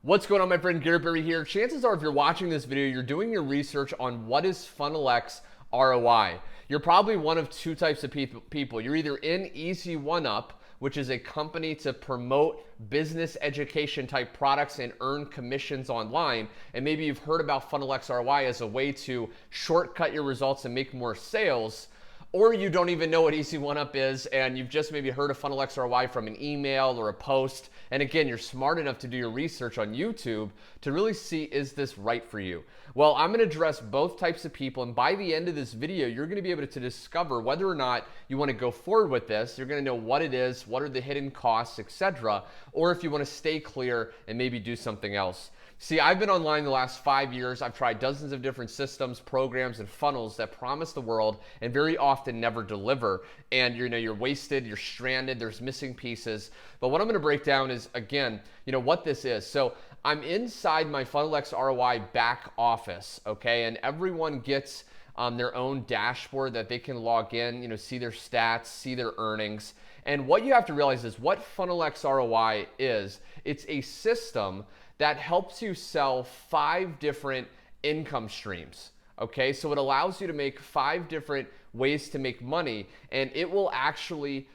What's going on, my friend? Garrett Berry here. Chances are if you're watching this video, you're doing your research on what is Funnel X ROI. You're probably one of two types of people. You're either in Easy One Up, which is a company to promote business education type products and earn commissions online. And maybe you've heard about Funnel X ROI as a way to shortcut your results and make more sales. Or you don't even know what Easy One Up is, and you've just maybe heard of Funnel X ROI from an email or a post. And again, you're smart enough to do your research on YouTube to really see, is this right for you? Well, I'm gonna address both types of people, and by the end of this video, you're gonna be able to discover whether or not you wanna go forward with this. You're gonna know what it is, what are the hidden costs, etc., or if you wanna stay clear and maybe do something else. See, I've been online the last 5 years. I've tried dozens of different systems, programs, and funnels that promise the world and very often never deliver. And you're wasted, you're stranded, there's missing pieces. But what I'm gonna break down is, again, what this is. So I'm inside my Funnel X ROI back office, okay? And everyone gets their own dashboard that they can log in, see their stats, see their earnings. And what you have to realize is what Funnel X ROI is. It's a system that helps you sell 5 different income streams. Okay, so it allows you to make 5 different ways to make money, and it will actually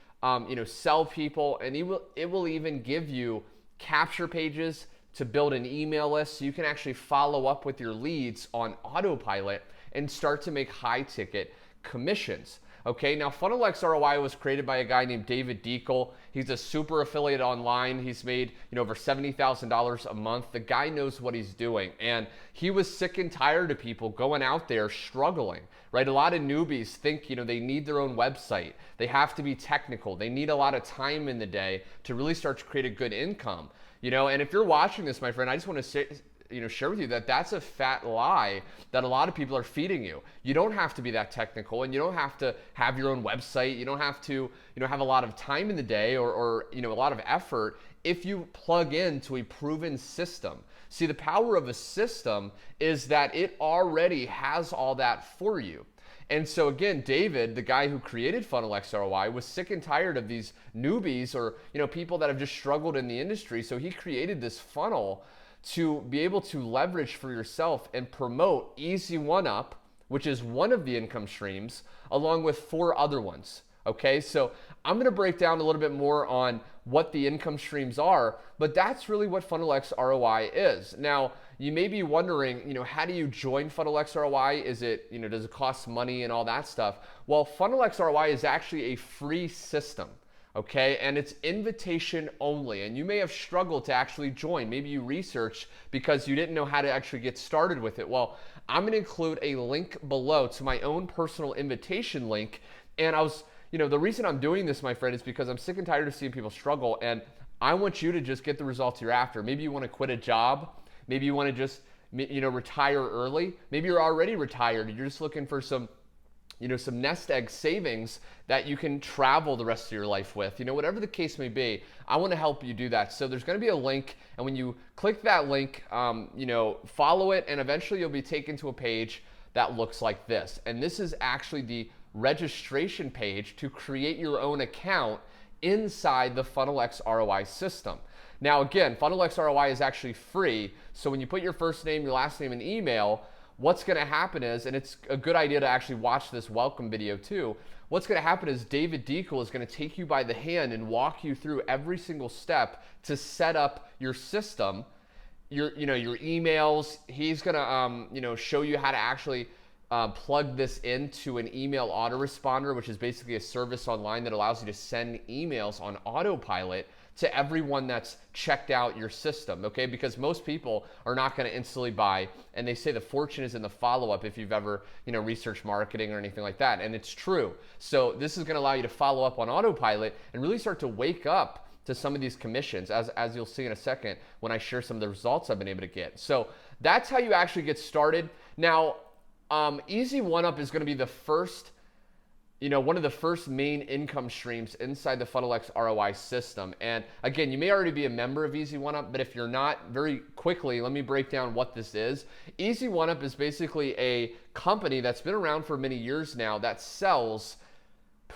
sell people, and it will even give you capture pages to build an email list so you can actually follow up with your leads on autopilot and start to make high ticket commissions. Okay, now Funnel X ROI was created by a guy named David Deacle. He's a super affiliate online. He's made over $70,000 a month. The guy knows what he's doing, and he was sick and tired of people going out there struggling, right? A lot of newbies think they need their own website. They have to be technical. They need a lot of time in the day to really start to create a good income. And if you're watching this, my friend, I just want to say, share with you that that's a fat lie that a lot of people are feeding you. You don't have to be that technical, and you don't have to have your own website. You don't have to, have a lot of time in the day or a lot of effort if you plug into a proven system. See, the power of a system is that it already has all that for you. And so again, David, the guy who created Funnel X ROI, was sick and tired of these newbies or people that have just struggled in the industry. So he created this funnel to be able to leverage for yourself and promote Easy One Up, which is one of the income streams, along with 4 other ones. Okay, so I'm gonna break down a little bit more on what the income streams are, but that's really what Funnel X ROI is. Now, you may be wondering, how do you join Funnel X ROI? Is it, does it cost money and all that stuff? Well, Funnel X ROI is actually a free system. Okay, and it's invitation only, and you may have struggled to actually join. Maybe you researched because you didn't know how to actually get started with it. Well, I'm gonna include a link below to my own personal invitation link, and the reason I'm doing this, my friend, is because I'm sick and tired of seeing people struggle, and I want you to just get the results you're after. Maybe you wanna quit a job, maybe you wanna just retire early, maybe you're already retired, you're just looking for some nest egg savings that you can travel the rest of your life with. Whatever the case may be, I want to help you do that. So there's going to be a link, and when you click that link, follow it, and eventually you'll be taken to a page that looks like this. And this is actually the registration page to create your own account inside the Funnel X ROI system. Now again, Funnel X ROI is actually free, so when you put your first name, your last name, and email, what's going to happen is, and it's a good idea to actually watch this welcome video too, what's going to happen is David Deacle is going to take you by the hand and walk you through every single step to set up your system, your emails. He's going to show you how to actually plug this into an email autoresponder, which is basically a service online that allows you to send emails on autopilot to everyone that's checked out your system, okay? Because most people are not gonna instantly buy, and they say the fortune is in the follow-up if you've ever, researched marketing or anything like that, and it's true. So this is gonna allow you to follow up on autopilot and really start to wake up to some of these commissions, as you'll see in a second when I share some of the results I've been able to get. So that's how you actually get started. Now, Easy One Up is gonna be the first one of the first main income streams inside the Funnel X ROI system. And again, you may already be a member of Easy One Up, but if you're not, very quickly, let me break down what this is. Easy One Up is basically a company that's been around for many years now that sells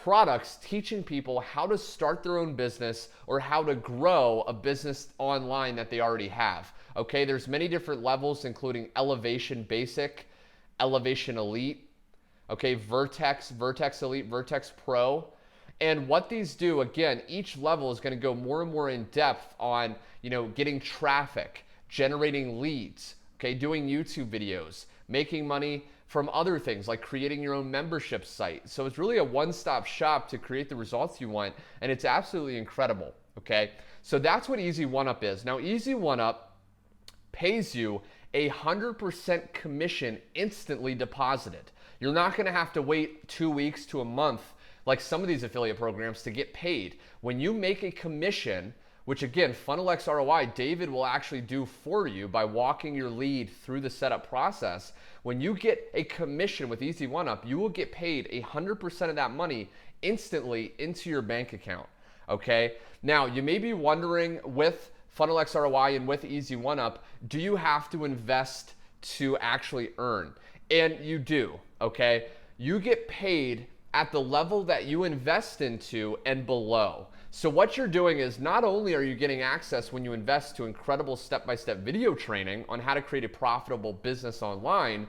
products teaching people how to start their own business or how to grow a business online that they already have. Okay, there's many different levels, including Elevation Basic, Elevation Elite, okay, Vertex Elite, Vertex Pro. And what these do, again, each level is going to go more and more in depth on, getting traffic, generating leads, okay, doing YouTube videos, making money from other things like creating your own membership site. So it's really a one-stop shop to create the results you want, and it's absolutely incredible, okay? So that's what Easy One Up is. Now, Easy One Up pays you 100% commission instantly deposited. You're not gonna have to wait 2 weeks to a month like some of these affiliate programs to get paid. When you make a commission, which again, Funnel X ROI, David will actually do for you by walking your lead through the setup process. When you get a commission with Easy One Up, you will get paid 100% of that money instantly into your bank account, okay? Now, you may be wondering, with Funnel X ROI and with Easy One Up, do you have to invest to actually earn? And you do, okay? You get paid at the level that you invest into and below. So what you're doing is, not only are you getting access when you invest to incredible step-by-step video training on how to create a profitable business online,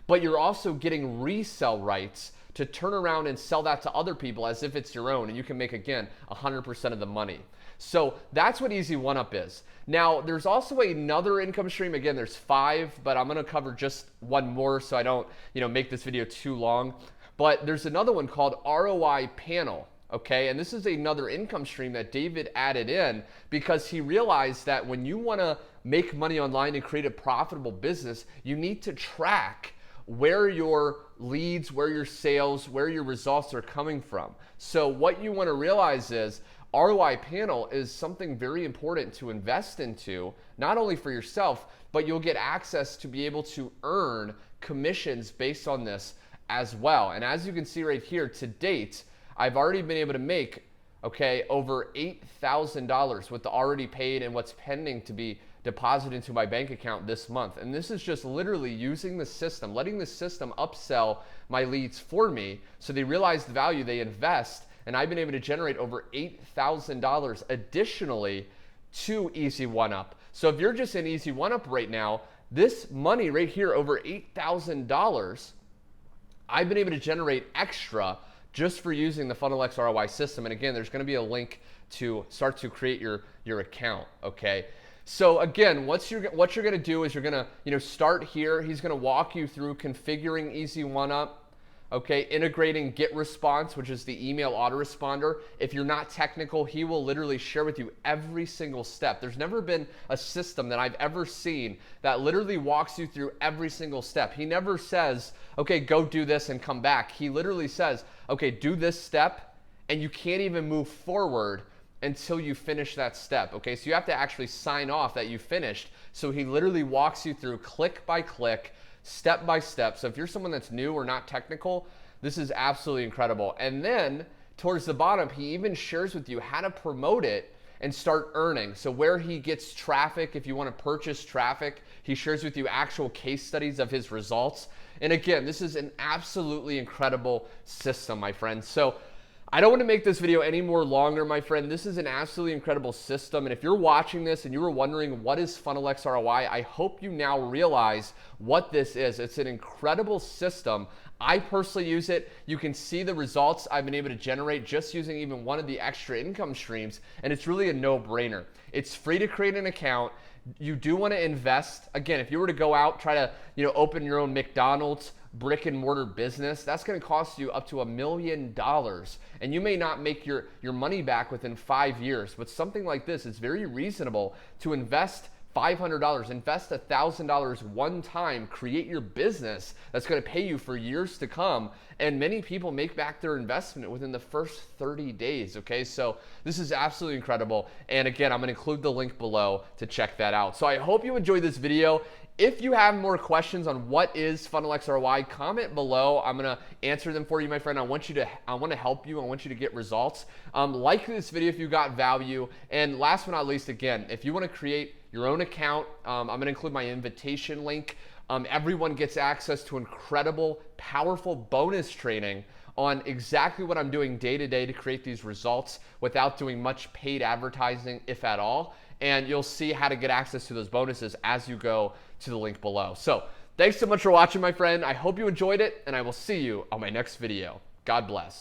but you're also getting resell rights to turn around and sell that to other people as if it's your own, and you can make, again, 100% of the money. So that's what Easy One Up is. Now, there's also another income stream. Again, there's 5, but I'm gonna cover just one more so I don't, make this video too long. But there's another one called ROI Panel. Okay, and this is another income stream that David added in because he realized that when you want to make money online and create a profitable business, you need to track where your leads, where your sales, where your results are coming from. So what you want to realize is ROI Panel is something very important to invest into, not only for yourself, but you'll get access to be able to earn commissions based on this as well. And as you can see right here, to date, I've already been able to make, over $8,000 with the already paid and what's pending to be deposited into my bank account this month. And this is just literally using the system, letting the system upsell my leads for me so they realize the value, they invest, and I've been able to generate over $8,000 additionally to Easy One Up. So if you're just in Easy One Up right now, this money right here, over $8,000, I've been able to generate extra just for using the Funnel X ROI system. And again, there's going to be a link to start to create your account, okay? So again, what you're going to do is you're going to start here. He's going to walk you through configuring Easy One Up, okay, integrating GetResponse, which is the email autoresponder. If you're not technical, he will literally share with you every single step. There's never been a system that I've ever seen that literally walks you through every single step. He never says, okay, go do this and come back. He literally says, okay, do this step, and you can't even move forward until you finish that step, okay? So you have to actually sign off that you finished. So he literally walks you through click by click, step by step. So if you're someone that's new or not technical, this is absolutely incredible. And then towards the bottom, he even shares with you how to promote it and start earning. So where he gets traffic, if you want to purchase traffic, he shares with you actual case studies of his results. And again, this is an absolutely incredible system, my friends. So I don't want to make this video any more longer, my friend. This is an absolutely incredible system. And if you're watching this and you were wondering what is Funnel X ROI, I hope you now realize what this is. It's an incredible system. I personally use it. You can see the results I've been able to generate just using even one of the extra income streams. And it's really a no-brainer. It's free to create an account. You do want to invest. Again, if you were to go out, try to open your own McDonald's brick and mortar business, that's going to cost you up to $1 million, and you may not make your money back within 5 years. But something like this is very reasonable to invest $500, invest $1,000 one time, create your business that's going to pay you for years to come. And many people make back their investment within the first 30 days, okay? So this is absolutely incredible. And again, I'm going to include the link below to check that out. So I hope you enjoyed this video. If you have more questions on what is Funnel X ROI, comment below. I'm gonna answer them for you, my friend. I want to help you. I want you to get results. Like this video if you got value. And last but not least, again, if you want to create your own account, I'm gonna include my invitation link. Everyone gets access to incredible, powerful bonus training on exactly what I'm doing day to day to create these results without doing much paid advertising, if at all. And you'll see how to get access to those bonuses as you go to the link below. So thanks so much for watching, my friend. I hope you enjoyed it, and I will see you on my next video. God bless.